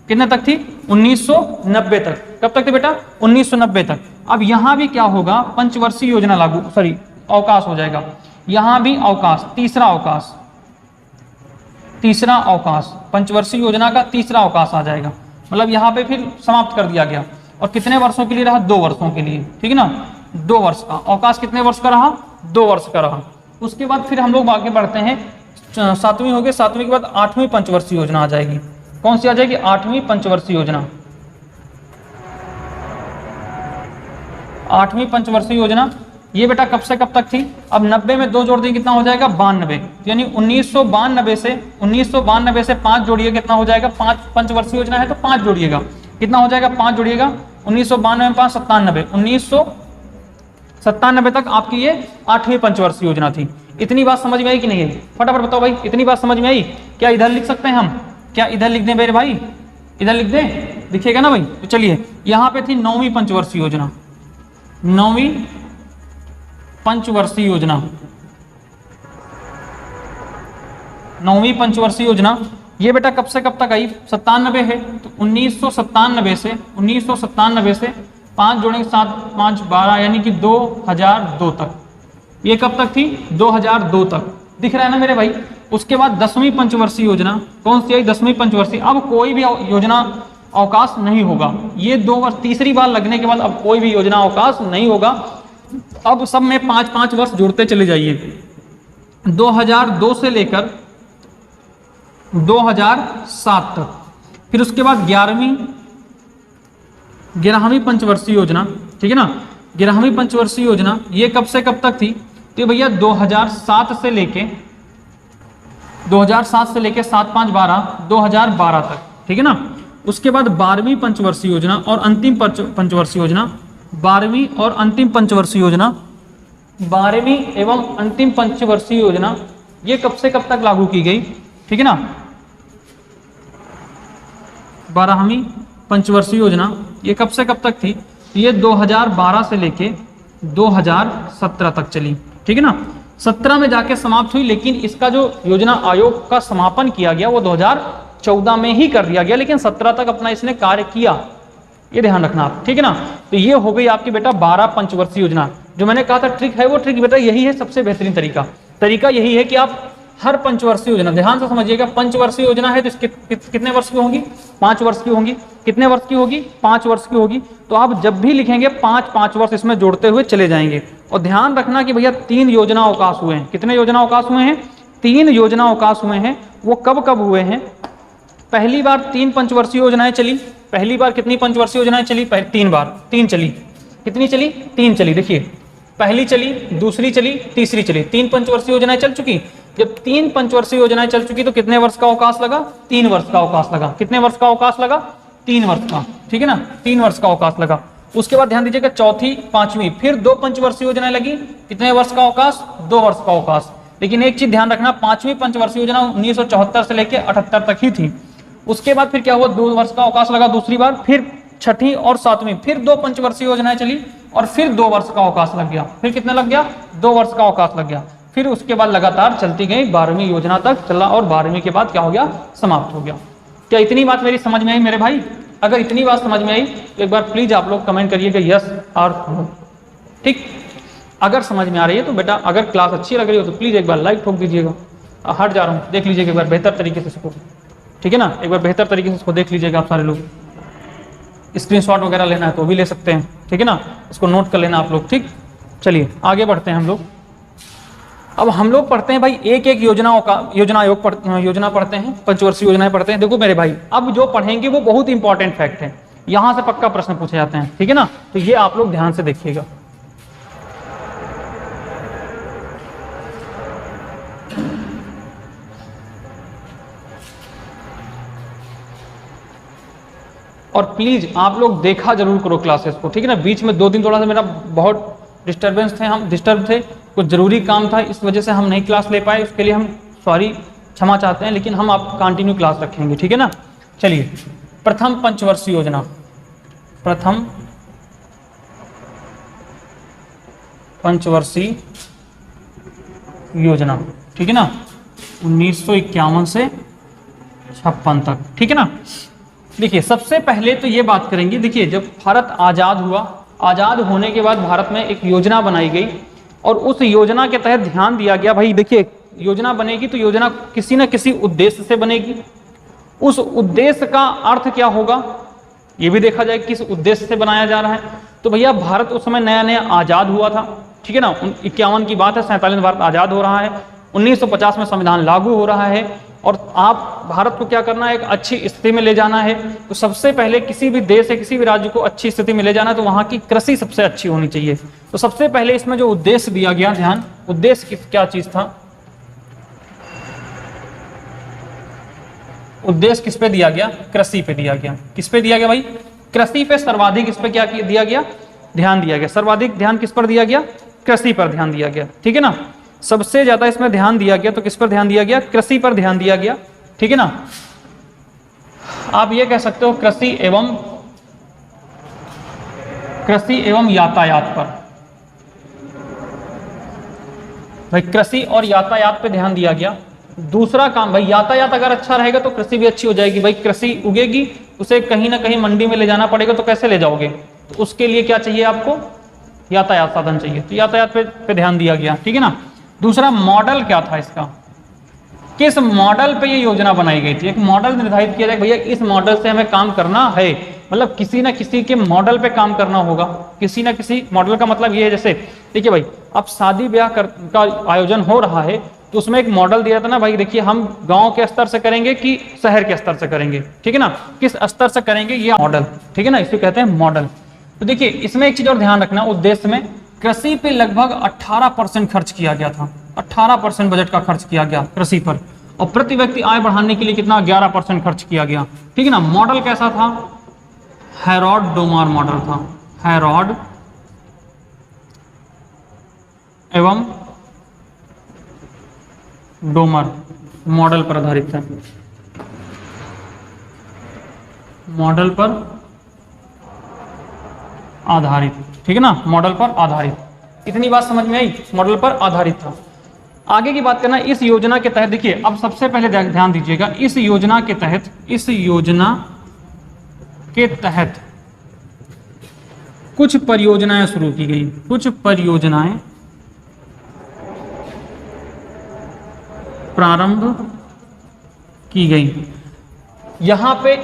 कितने तक थी? 1990 तक। कब तक थी बेटा? 1990 तक। अब यहां भी क्या होगा? पंचवर्षीय योजना लागू, सॉरी अवकाश हो जाएगा। यहां भी अवकाश, तीसरा अवकाश, तीसरा अवकाश, पंचवर्षीय योजना का तीसरा अवकाश आ जाएगा। मतलब यहां पे फिर समाप्त कर दिया गया। और कितने वर्षों के लिए रहा? 2 वर्षों के लिए। ठीक है ना, 2 वर्ष का अवकाश। कितने वर्ष का रहा? 2 वर्ष का रहा। उसके बाद फिर हम लोग आगे बढ़ते हैं, 7वीं हो गई। 7वीं के बाद 8वीं पंचवर्षीय योजना आ जाएगी। कौन सी आ जाएगी? 8वीं पंचवर्षीय योजना। 8वीं पंचवर्षीय योजना ये बेटा कब से कब तक थी? अब 90 में 2 जोड़ देंगे, कितना हो जाएगा? 92। यानी 1992 से 5 जोड़िए, कितना हो जाएगा? 5 पंचवर्षीय योजना है तो 5 जोड़िएगा, कितना हो जाएगा? 5 जोड़िएगा। 1992 में 5, 97। 1997 तक आपकी ये 8वीं पंचवर्षीय योजना थी। इतनी बात समझ में आई कि नहीं आई? फटाफट बताओ भाई, इतनी बात समझ में आई? क्या इधर लिख सकते हैं हम? क्या इधर लिख दें मेरे भाई? इधर लिख दें, दिखेगा ना भाई? तो चलिए, यहाँ पे थी 9वीं पंचवर्षीय योजना। 9वीं पंचवर्षीय योजना, 9वीं पंचवर्षीय योजना ये बेटा कब से कब तक आई? 97 है तो 1997 से 5 जोड़ेंगे, 7, 5, 12, यानी कि 2002 तक। ये कब तक थी? 2002 तक। दिख रहा है ना मेरे भाई? उसके बाद 10वीं पंचवर्षीय योजना। कौन सी आई? 10वीं पंचवर्षीय। अब कोई भी योजना अवकाश नहीं होगा। ये 2 वर्ष, तीसरी बार लगने के बाद अब कोई भी योजना अवकाश नहीं होगा। अब सब में 5-5 वर्ष जोड़ते चले जाइए। 2002 से लेकर 2007 तक। फिर उसके बाद 11वीं पंचवर्षीय योजना। ठीक है ना, 11वीं पंचवर्षीय योजना ये कब से कब तक थी? तो भैया 2007 से लेके 7, 5, 12, 2012 तक। ठीक है ना, उसके बाद 12वीं पंचवर्षीय योजना और अंतिम पंचवर्षीय योजना। 12वीं और अंतिम पंचवर्षीय योजना, 12वीं एवं अंतिम पंचवर्षीय योजना ये कब से कब तक लागू की गई? ठीक है ना, 12वीं पंचवर्षीय योजना ये कब से कब तक थी? ये 2012 से लेके 2017 तक चली, ठीक है ना। 17 में जाके समाप्त हुई, लेकिन इसका जो योजना आयोग का समापन किया गया वो 2014 में ही कर दिया गया, लेकिन 17 तक अपना इसने कार्य किया, ये ध्यान रखना आप, ठीक है ना। तो ये हो गई आपकी बेटा 12 पंचवर्षीय योजना। जो मैंने कहा था ट्रिक है, वो ट्रिक बेटा यही है, सबसे बेहतरीन तरीका यही है कि आप हर पंचवर्षीय योजना, ध्यान से समझिएगा, पंचवर्षीय योजना है तो कितने वर्ष की होंगी? 5 वर्ष की होंगी। कितने वर्ष की होगी? 5 वर्ष की होगी। तो आप जब भी लिखेंगे 5 वर्ष इसमें जोड़ते हुए चले जाएंगे। और ध्यान रखना कि भैया 3 योजना अवकाश हुए हैं। कितने योजना अवकाश हुए हैं? 3 योजना अवकाश हुए हैं। वो कब कब हुए हैं? पहली बार 3 पंचवर्षीय योजनाएं चली। पहली बार कितनी पंचवर्षीय योजनाएं चली? 3 बार। 3 चली। कितनी चली? 3 चली। देखिए, पहली चली, दूसरी चली, तीसरी चली, 3 पंचवर्षीय योजनाएं चल चुकी। जब 3 पंचवर्षीय योजनाएं चल चुकी तो कितने वर्ष का अवकाश लगा? 3 वर्ष का अवकाश लगा। कितने वर्ष का अवकाश लगा? 3 वर्ष का, ठीक है ना, 3 वर्ष का अवकाश लगा। उसके बाद ध्यान दीजिएगा, चौथी, पांचवी, फिर 2 पंचवर्षीय योजनाएं लगी। कितने वर्ष का अवकाश? 2 वर्ष का अवकाश। लेकिन एक चीज ध्यान रखना, 5वीं पंचवर्षीय योजना 1974 से लेकर 78 तक ही थी। उसके बाद फिर क्या हुआ? 2 वर्ष का अवकाश लगा दूसरी बार, फिर 6ठी और 7वीं, फिर 2 पंचवर्षीय योजनाएं चली और फिर 2 वर्ष का अवकाश लग गया। फिर कितना लग गया? 2 वर्ष का अवकाश लग गया। फिर उसके बाद लगातार चलती गई, 12वीं योजना तक चला और 12वीं के बाद क्या हो गया? समाप्त हो गया। क्या इतनी बात मेरी समझ में आई मेरे भाई? अगर इतनी बात समझ में आई तो एक बार प्लीज आप लोग कमेंट करिएगा यस और नो, ठीक। अगर समझ में आ रही है तो बेटा, अगर क्लास अच्छी लग रही हो तो प्लीज एक बार लाइक ठोक दीजिएगा। हट जा रहा हूँ, देख लीजिएगा एक बार बेहतर तरीके से इसको, ठीक है ना, एक बार बेहतर तरीके से इसको देख लीजिएगा आप सारे लोग। स्क्रीनशॉट वगैरह लेना है तो भी ले सकते हैं, ठीक है ना, इसको नोट कर लेना आप लोग, ठीक। चलिए आगे बढ़ते हैं हम लोग। अब हम लोग पढ़ते हैं भाई एक योजना पढ़ते हैं, पंचवर्षीय योजनाएं पढ़ते हैं। देखो मेरे भाई, अब जो पढ़ेंगे वो बहुत इंपॉर्टेंट फैक्ट है, यहां से पक्का प्रश्न पूछे जाते हैं, ठीक है ना। तो ये आप लोग ध्यान से देखिएगा। और प्लीज आप लोग देखा जरूर करो क्लासेस को, ठीक है ना। बीच में 2 दिन थोड़ा सा मेरा बहुत डिस्टर्बेंस थे, हम डिस्टर्ब थे, कुछ जरूरी काम था, इस वजह से हम नहीं क्लास ले पाए, उसके लिए हम सॉरी, क्षमा चाहते हैं, लेकिन हम आप कंटिन्यू क्लास रखेंगे, ठीक है ना। चलिए, प्रथम पंचवर्षीय योजना, प्रथम पंचवर्षीय योजना, ठीक है ना, 1951 से 56 तक, ठीक है ना। देखिए सबसे पहले तो ये बात करेंगे, देखिए जब भारत आज़ाद हुआ, आज़ाद होने के बाद भारत में एक योजना बनाई गई और उस योजना के तहत ध्यान दिया गया, भाई देखिए योजना बनेगी तो योजना किसी न किसी उद्देश्य से बनेगी। उस उद्देश्य का अर्थ क्या होगा ये भी देखा जाए, किस उद्देश्य से बनाया जा रहा है। तो भैया भारत उस समय नया नया आज़ाद हुआ था, ठीक है ना, 51 की बात है, 47 में भारत आज़ाद हो रहा है, 1950 में संविधान लागू हो रहा है और आप भारत को क्या करना है, एक अच्छी स्थिति में ले जाना है। तो सबसे पहले किसी भी देश या किसी भी राज्य को अच्छी स्थिति में ले जाना है तो वहाँ की कृषि सबसे अच्छी होनी चाहिए। तो सबसे पहले इसमें जो उद्देश्य दिया गया, ध्यान, उद्देश्य क्या चीज था, उद्देश्य किस पे दिया गया, कृषि पे दिया गया। किस पे दिया गया भाई, कृषि पे सर्वाधिक, इस पे क्या दिया गया, ध्यान दिया गया। सर्वाधिक ध्यान किस पर दिया गया, कृषि पर ध्यान दिया गया, ठीक है ना। सबसे ज्यादा इसमें ध्यान दिया गया तो किस पर ध्यान दिया गया, कृषि पर ध्यान दिया गया, ठीक है ना। आप ये कह सकते हो कृषि एवं यातायात पर, भाई कृषि और यातायात पे ध्यान दिया गया। दूसरा काम, भाई यातायात अगर अच्छा रहेगा तो कृषि भी अच्छी हो जाएगी। भाई कृषि उगेगी, उसे कहीं ना कहीं मंडी में ले जाना पड़ेगा, तो कैसे ले जाओगे, तो उसके लिए क्या चाहिए आपको, यातायात साधन चाहिए, तो यातायात पे ध्यान दिया गया, ठीक है ना। दूसरा मॉडल क्या था इसका, किस मॉडल पे ये योजना बनाई गई थी, एक मॉडल निर्धारित किया जाए, भैया इस मॉडल से हमें काम करना है, मतलब किसी ना किसी के मॉडल पे काम करना होगा। किसी ना किसी मॉडल का मतलब ये है, जैसे देखिए भाई अब शादी ब्याह का आयोजन हो रहा है तो उसमें एक मॉडल दिया था ना, भाई देखिए हम गांव के स्तर से करेंगे कि शहर के स्तर से करेंगे, ठीक है ना, किस स्तर से करेंगे ये मॉडल, ठीक है ना, इसे कहते हैं मॉडल। तो देखिए इसमें एक चीज और ध्यान रखना, उद्देश्य में कृषि पे लगभग 18% खर्च किया गया था, 18% बजट का खर्च किया गया कृषि पर, और प्रति व्यक्ति आय बढ़ाने के लिए कितना, 11% खर्च किया गया, ठीक है ना। मॉडल कैसा था, हैरोल्ड डोमार मॉडल था, हैरोल्ड एवं डोमर मॉडल पर आधारित था, मॉडल पर आधारित, ठीक है ना, मॉडल पर आधारित। इतनी बात समझ में आई, मॉडल पर आधारित था। आगे की बात करना, इस योजना के तहत देखिए, अब सबसे पहले ध्यान दीजिएगा, इस योजना के तहत कुछ परियोजनाएं शुरू की गई, कुछ परियोजनाएं प्रारंभ की गई। यहां पे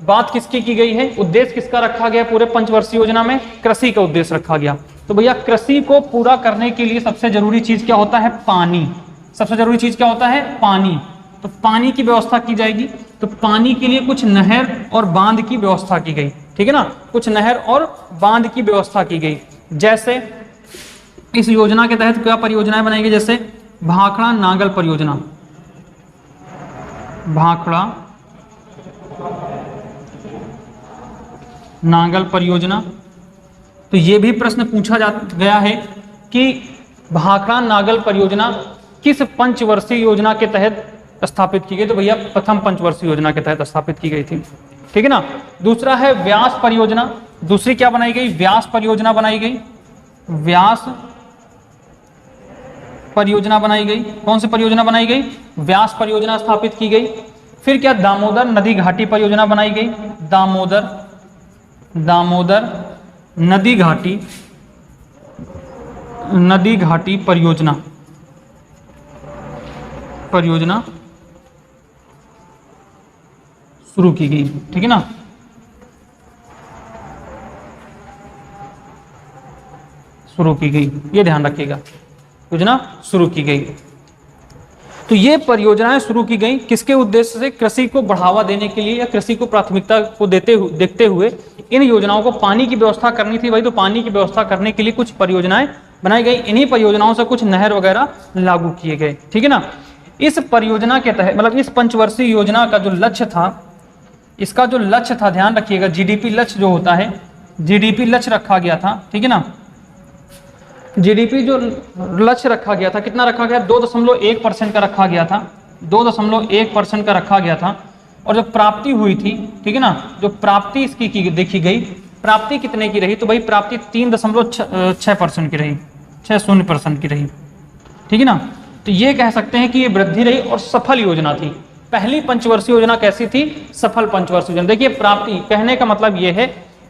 बात किसकी की गई है, उद्देश्य किसका रखा गया पूरे पंचवर्षीय योजना में, कृषि का उद्देश्य रखा गया। तो भैया कृषि को पूरा करने के लिए सबसे जरूरी चीज क्या होता है, पानी। सबसे जरूरी चीज क्या होता है, पानी। तो पानी की व्यवस्था की जाएगी। तो पानी के लिए कुछ नहर और बांध की व्यवस्था की गई, ठीक है ना, कुछ नहर और बांध की व्यवस्था की गई। जैसे इस योजना के तहत क्या परियोजनाएं बनाई गई, जैसे भाखड़ा नागल परियोजना, भाखड़ा नागल परियोजना। तो ये भी प्रश्न पूछा गया है कि भाखड़ा नागल परियोजना किस पंचवर्षीय योजना के तहत स्थापित की गई। तो भैया प्रथम पंचवर्षीय योजना के तहत स्थापित की गई थी, ठीक है ना। दूसरा है व्यास परियोजना, दूसरी क्या बनाई गई, व्यास परियोजना बनाई गई, व्यास परियोजना बनाई गई। कौन सी परियोजना बनाई गई, व्यास परियोजना स्थापित की गई। फिर क्या, दामोदर नदी घाटी परियोजना बनाई गई, दामोदर नदी घाटी परियोजना शुरू की गई, ठीक है ना। शुरू की गई, ये ध्यान रखिएगा, योजना शुरू की गई। तो ये परियोजनाएं शुरू की गई किसके उद्देश्य से, कृषि को बढ़ावा देने के लिए या कृषि को प्राथमिकता को देखते हुए इन योजनाओं को पानी की व्यवस्था करनी थी भाई। तो पानी की व्यवस्था करने के लिए कुछ परियोजनाएं बनाई गई, इन्हीं परियोजनाओं से कुछ नहर वगैरह लागू किए गए, ठीक है ना। इस परियोजना के तहत मतलब इस पंचवर्षीय योजना का जो लक्ष्य था, इसका जो लक्ष्य था, ध्यान रखिएगा, जीडीपी लक्ष्य जो होता है, जीडीपी लक्ष्य रखा गया था, ठीक है ना। जीडीपी जो लक्ष्य रखा गया था, कितना रखा गया, 2.1% का रखा गया था, 2.1% का रखा गया था। और जो प्राप्ति हुई थी, ठीक है ना, जो प्राप्ति इसकी देखी गई, प्राप्ति कितने की रही, तो भाई प्राप्ति 3.6% की रही, 60% की रही, ठीक है ना। तो ये कह सकते हैं कि ये वृद्धि रही और सफल योजना थी। पहली पंचवर्षीय योजना कैसी थी, सफल पंचवर्षीय योजना। देखिए प्राप्ति कहने का मतलब ये है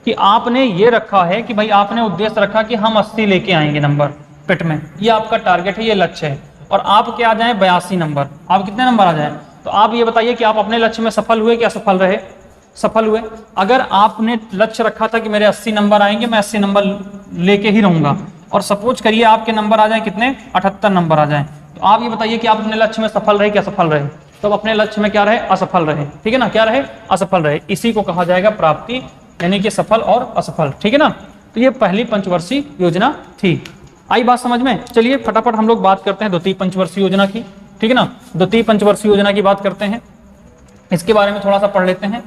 कि आपने ये रखा है कि भाई आपने उद्देश्य रखा कि हम 80 लेके आएंगे नंबर पिट में, ये आपका टारगेट है, ये लक्ष्य है, और आप क्या आ जाए 82 नंबर, आप कितने नंबर आ जाए। तो आप ये बताइए कि आप अपने लक्ष्य में सफल हुए कि असफल रहे, सफल हुए। अगर आपने लक्ष्य रखा था कि मेरे 80 नंबर आएंगे, मैं 80 नंबर लेके ही रहूंगा, और सपोज करिए आपके नंबर आ जाए कितने, 78 नंबर आ जाए, तो आप ये बताइए कि आप अपने लक्ष्य में सफल रहे कि असफल रहे। तो अपने लक्ष्य में क्या रहे, असफल रहे, ठीक है ना, क्या रहे, असफल रहे। इसी को कहा जाएगा प्राप्ति, यानी कि सफल और असफल, ठीक है ना। तो ये पहली पंचवर्षीय योजना थी। आई बात समझ में। चलिए फटाफट हम लोग बात करते हैं द्वितीय पंचवर्षीय योजना की, ठीक है ना। द्वितीय पंचवर्षीय योजना की बात करते हैं, इसके बारे में थोड़ा सा पढ़ लेते हैं।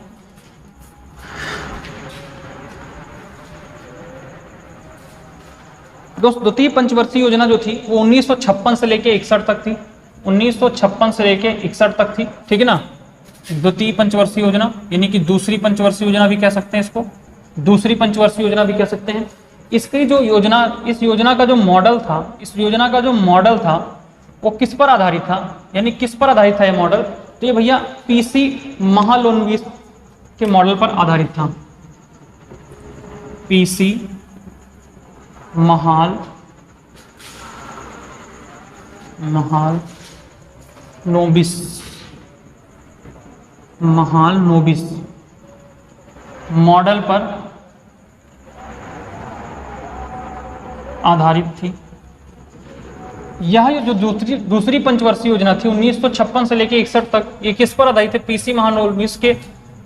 दोस्त द्वितीय पंचवर्षीय योजना जो थी वो 1956 से लेके 61 तक थी, 1956 से लेके 61 तक थी, ठीक है ना। द्वितीय पंचवर्षीय योजना यानी कि दूसरी पंचवर्षीय योजना भी कह सकते हैं इसको, दूसरी पंचवर्षीय योजना भी कह सकते हैं। इसकी जो योजना, इस योजना का जो मॉडल था, इस योजना का जो मॉडल था वो किस पर आधारित था, यानी किस पर आधारित था ये मॉडल, तो ये भैया पीसी महालनोबिस के मॉडल पर आधारित था। पीसी महालनोबिस मॉडल पर आधारित थी। यह जो दूसरी पंचवर्षीय योजना थी 1956 से लेकर 61 तक, ये किस पर आधारित है, पीसी महालनोबिस के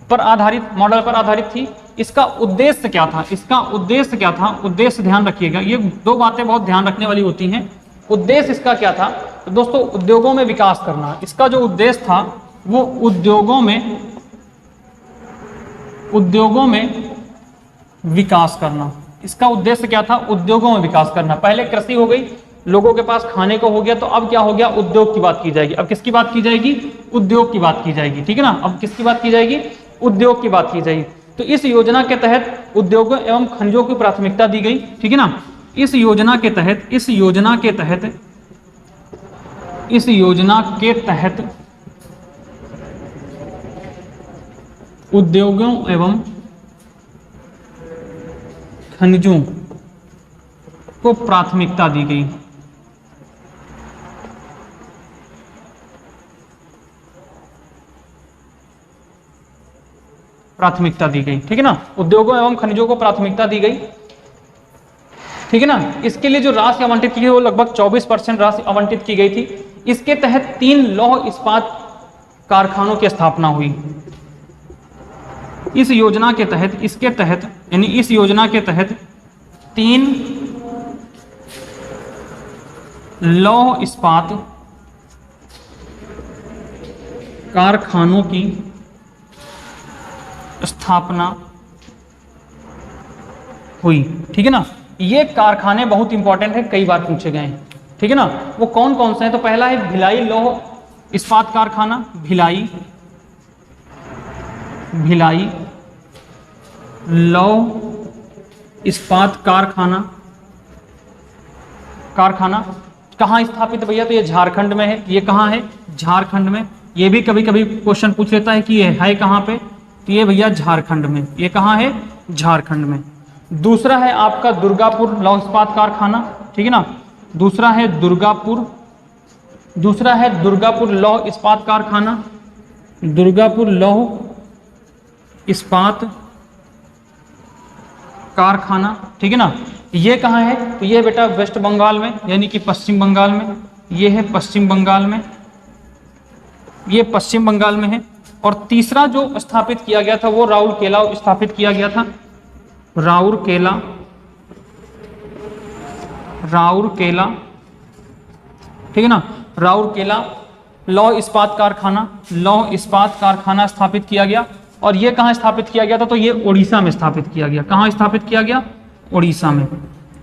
पर आधारित मॉडल पर आधारित थी। इसका उद्देश्य क्या था, इसका उद्देश्य क्या था, उद्देश्य ध्यान रखिएगा, ये दो बातें बहुत ध्यान रखने वाली होती हैं। उद्देश्य इसका क्या था, तो दोस्तों उद्योगों में विकास करना। इसका जो उद्देश्य था वो उद्योगों में विकास करना। इसका उद्देश्य क्या था, उद्योगों में विकास करना। पहले कृषि हो गई, लोगों के पास खाने को हो गया, तो अब क्या हो गया, उद्योग की बात की जाएगी। अब किसकी बात की जाएगी, उद्योग की बात की जाएगी, ठीक है ना। अब किसकी बात की जाएगी, उद्योग की बात की जाएगी। तो इस योजना के तहत उद्योगों एवं खनिजों की प्राथमिकता दी गई, ठीक है ना। इस योजना के तहत उद्योगों एवं खनिजों को प्राथमिकता दी गई। प्राथमिकता दी गई, ठीक है ना। उद्योगों एवं खनिजों को प्राथमिकता दी गई, ठीक है ना। इसके लिए जो राशि आवंटित की गई वो लगभग 24% राशि आवंटित की गई थी। इसके तहत 3 लौह इस्पात कारखानों की स्थापना हुई। इस योजना के तहत, इसके तहत यानी इस योजना के तहत 3 लौह इस्पात कारखानों की स्थापना हुई, ठीक है ना। ये कारखाने बहुत इंपॉर्टेंट है, कई बार पूछे गए हैं, ठीक है ना। वो कौन कौन से हैं? तो पहला है भिलाई लौह इस्पात कारखाना, भिलाई लौह इस्पात कारखाना कहाँ स्थापित है भैया? तो ये झारखंड में है। ये कहाँ है? झारखंड में। ये भी कभी कभी क्वेश्चन पूछ लेता है कि ये है कहाँ पे, तो ये भैया झारखंड में। ये कहाँ है? झारखंड में। दूसरा है आपका दुर्गापुर लौह इस्पात कारखाना, ठीक है ना। दूसरा है दुर्गापुर लौह इस्पात कारखाना, दुर्गापुर लौह इस्पात कारखाना, ठीक है ना। ये कहाँ है? तो ये बेटा वेस्ट बंगाल में, यानी कि पश्चिम बंगाल में। ये है पश्चिम बंगाल में, ये पश्चिम बंगाल में है। और तीसरा जो स्थापित किया गया था वो राउरकेला स्थापित किया गया था। राउरकेला, ठीक है ना। राउरकेला लौह इस्पात कारखाना स्थापित किया गया। और ये कहाँ स्थापित किया गया था? तो ये उड़ीसा में स्थापित किया गया। कहाँ स्थापित किया गया? उड़ीसा में,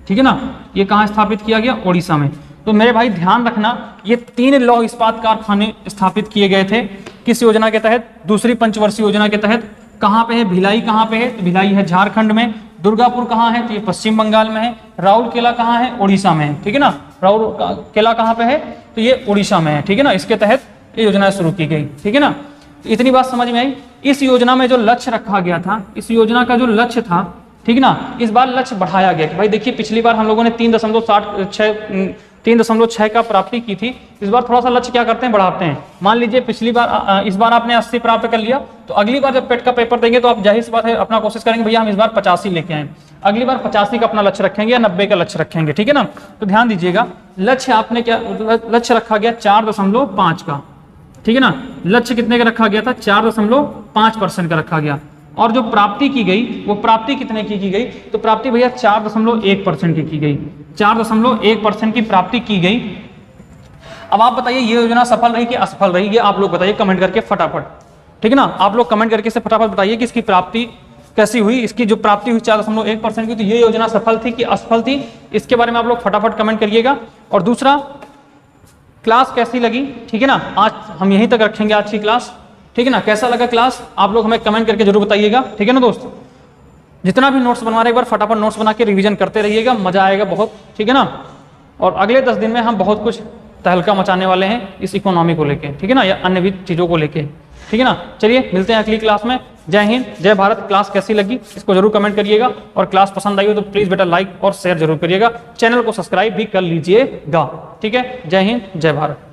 ठीक है ना। ये कहाँ स्थापित किया गया? उड़ीसा में। तो मेरे भाई ध्यान रखना, ये 3 लौह इस्पात कारखाने स्थापित किए गए थे किस योजना के तहत? दूसरी पंचवर्षीय योजना के तहत। कहाँ पे है? भिलाई कहाँ पे है? तो भिलाई है झारखंड में। दुर्गापुर कहाँ है? तो ये पश्चिम बंगाल में है। राउरकेला कहाँ है? उड़ीसा में है, ठीक है ना। राउरकेला कहाँ पे है? तो ये उड़ीसा में है, ठीक है ना। इसके तहत ये योजना शुरू की गई, ठीक है ना। तो इतनी बात समझ में आई। इस योजना में जो लक्ष्य रखा गया था, इस योजना का जो लक्ष्य था, ठीक है ना, इस बार लक्ष्य बढ़ाया गया कि भाई देखिए पिछली बार हम लोगों ने 3.6 का प्राप्ति की थी। इस बार थोड़ा सा लक्ष्य क्या करते हैं? बढ़ाते हैं। मान लीजिए पिछली बार इस बार आपने 80 प्राप्त कर लिया, तो अगली बार जब पेट का पेपर देंगे तो आप जाहिर सी बात है अपना कोशिश करेंगे भैया हम इस बार 85 लेके आए। अगली बार 85 का अपना लक्ष्य रखेंगे या 90 का लक्ष्य रखेंगे, ठीक है ना। तो ध्यान दीजिएगा, लक्ष्य आपने क्या लक्ष्य रखा गया? 4.5 का, ठीक है ना। लक्ष्य कितने का रखा गया था? 4.5% का रखा गया। और जो प्राप्ति की गई वो प्राप्ति कितने की गई? तो प्राप्ति भैया 4.1% की गई। 4.1% की प्राप्ति की गई। अब आप बताइए ये योजना सफल रही कि असफल रही? ये आप लोग बताइए कमेंट करके फटाफट, ठीक है ना। आप लोग कमेंट करके से फटाफट बताइए कि इसकी प्राप्ति कैसी हुई। इसकी जो प्राप्ति हुई 4.1% की, तो ये योजना सफल थी कि असफल थी? इसके बारे में आप लोग फटाफट कमेंट करिएगा। और दूसरा, क्लास कैसी लगी? ठीक है ना, आज हम यहीं तक रखेंगे आज की क्लास, ठीक है ना। कैसा लगा क्लास आप लोग हमें कमेंट करके जरूर बताइएगा, ठीक है ना दोस्त। जितना भी नोट्स बनवा रहे एक बार फटाफट नोट्स बना के रिवीजन करते रहिएगा, मजा आएगा बहुत, ठीक है ना। और अगले 10 दिन में हम बहुत कुछ तहलका मचाने वाले हैं इस इकोनॉमी को लेके, ठीक है ना, या अन्य भी चीज़ों को लेके, ठीक है ना। चलिए मिलते हैं अगली क्लास में। जय हिंद, जय भारत। क्लास कैसी लगी इसको जरूर कमेंट करिएगा, और क्लास पसंद आई हो तो प्लीज़ बेटा लाइक और शेयर जरूर करिएगा। चैनल को सब्सक्राइब भी कर लीजिएगा, ठीक है। जय हिंद, जय भारत।